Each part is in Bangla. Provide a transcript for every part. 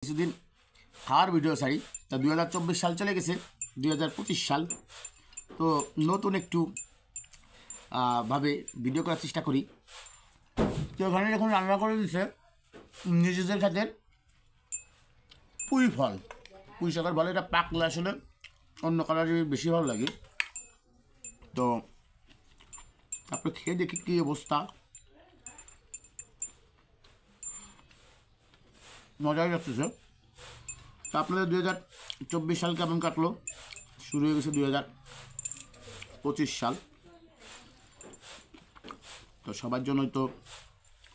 কিছুদিন খাওয়ার ভিডিও ছাড়ি তা 2024 সাল চলে গেছে, 2025 সাল। তো নতুন একটু ভাবে ভিডিও করার চেষ্টা করি। তো ওখানে যখন রান্না করে দিচ্ছে নিজেদের খাতের পুঁই ফল, পুঁই শাকের ফল, এটা পাকলে আসলে অন্য কালারের বেশি ভালো লাগে। তো তারপরে খেয়ে দেখি কী অবস্থা। মজাই লাগতেছে। তো আপনাদের 2024 সাল কেমন কাটলো? শুরু হয়ে গেছে 2025 সাল। তো সবার জন্যই তো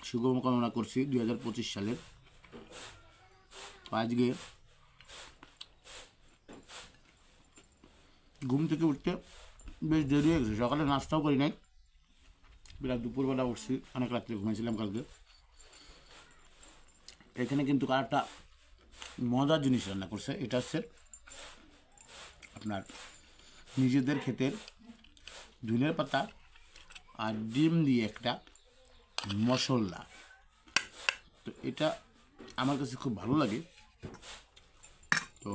শুভকামনা করছি 2025 সালের। আজকে ঘুম থেকে উঠতে বেশ দেরি হয়ে গেছে, সকালে নাস্তাও করি নাই, বিরাট দুপুরবেলা উঠছি, অনেক রাত্রে ঘুমাইছিলাম কালকে। এখানে কিন্তু আরেকটা মজার জিনিস রান্না করছে, এটা হচ্ছে আপনার নিজেদের ক্ষেতের ধনের পাতা আর ডিম দিয়ে একটা মশলা। তো এটা আমার কাছে খুব ভালো লাগে। তো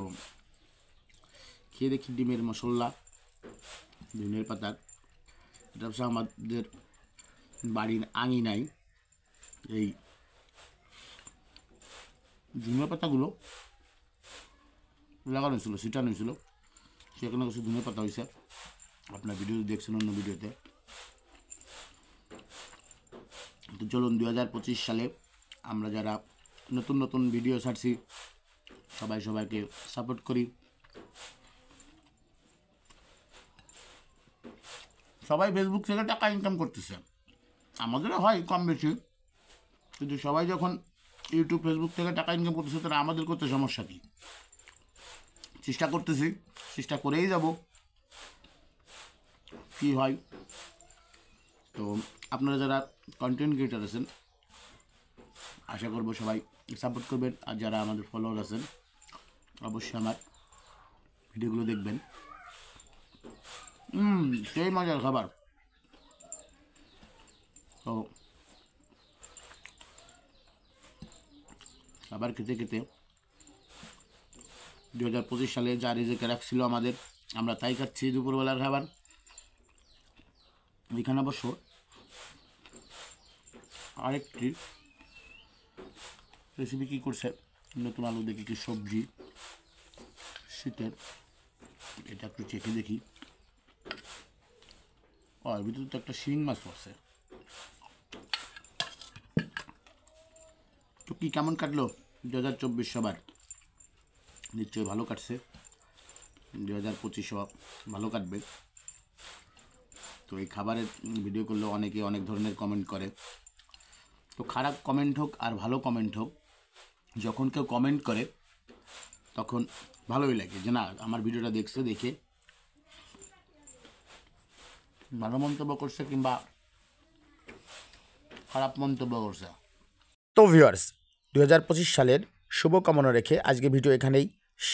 খেয়ে দেখি ডিমের মশলা ধনের পাতার। এটা হচ্ছে আমাদের বাড়ির আঙিনায় এই ধনের পাতাগুলো লাগানো ছিল, ছিটানো হয়েছিল, সেখানে কিছু ধনের পাতা হয়েছে। আপনার ভিডিও দেখছেন অন্য ভিডিওতে। তো চলুন 2025 সালে আমরা যারা নতুন নতুন ভিডিও ছাড়ছি সবাইকে সাপোর্ট করি। সবাই ফেসবুক থেকে টাকা ইনকাম করতেছে, আমাদেরও হয় কম বেশি, কিন্তু সবাই যখন ইউটিউব ফেসবুক থেকে টাকা ইনকাম করতেছে তারা আমাদের করতে সমস্যা কী? চেষ্টা করতেছি, চেষ্টা করেই যাব, কী হয়। তো আপনারা যারা কন্টেন্ট ক্রিয়েটার আছেন আশা করবো সবাই সাপোর্ট করবেন, আর যারা আমাদের ফলোয়ার আছেন অবশ্যই আমার ভিডিওগুলো দেখবেন। সেই মজার খাবার। তো খাবার খেতে খেতে 2025 সালে যা রিজেকে রাখছিল আমাদের, আমরা তাই খাচ্ছি দুপুরবেলার খাবার। এখানে অবশ্য আরেকটি রেসিপি কী করছে, নতুন আলু দেখি কি সবজি শীতের, এটা একটু চেখে দেখি। এর ভিতরে তো একটা শিং মাছ পড়ছে। তো কী কেমন কাটলো 2024? সবার নিশ্চয়ই ভালো কাটছে, 2025 ভালো কাটবে। তো এই খাবারের ভিডিও করলে অনেকে অনেক ধরনের কমেন্ট করে। তো খারাপ কমেন্ট হোক আর ভালো কমেন্ট হোক, যখন কেউ কমেন্ট করে তখন ভালোই লাগে যে না আমার ভিডিওটা দেখছে, দেখে ভালো মন্তব্য করছে কিংবা খারাপ মন্তব্য করছে। তো ভিউয়ার্স, 2025 সালের শুভকামনা রেখে আজকে ভিডিও এখানেই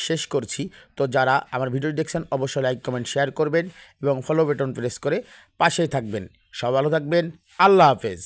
শেষ করছি। তো যারা আমার ভিডিও দেখছেন অবশ্যই লাইক কমেন্ট শেয়ার করবেন এবং ফলো বাটন প্রেস করে পাশেই থাকবেন। সব ভালো থাকবেন। আল্লাহ হাফেজ।